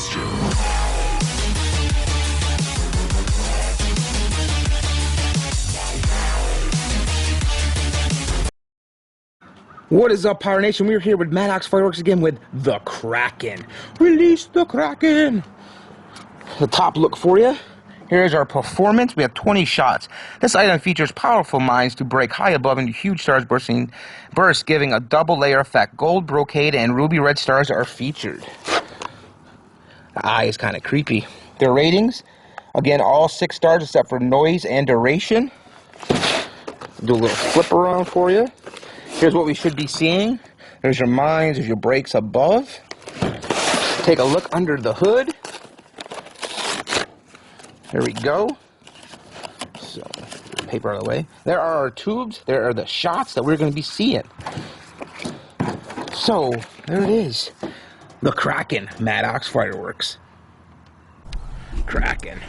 question. What is up, Pyro Nation? We're here with Maddox Fireworks again with the Kraken. Release the Kraken! The top look for you. Here's our performance. We have 20 shots. This item features powerful mines to break high above into huge stars burst, giving a double layer effect. Gold, brocade, and ruby red stars are featured. The eye is kind of creepy. Their ratings, again, all 6 stars except for noise and duration. Do a little flip around for you. Here's what we should be seeing. There's your mines, there's your brakes above. Take a look under the hood. There we go. So, paper out of the way. There are our tubes. There are the shots that we're going to be seeing. So, there it is. The Kraken Maddox Fireworks. Kraken.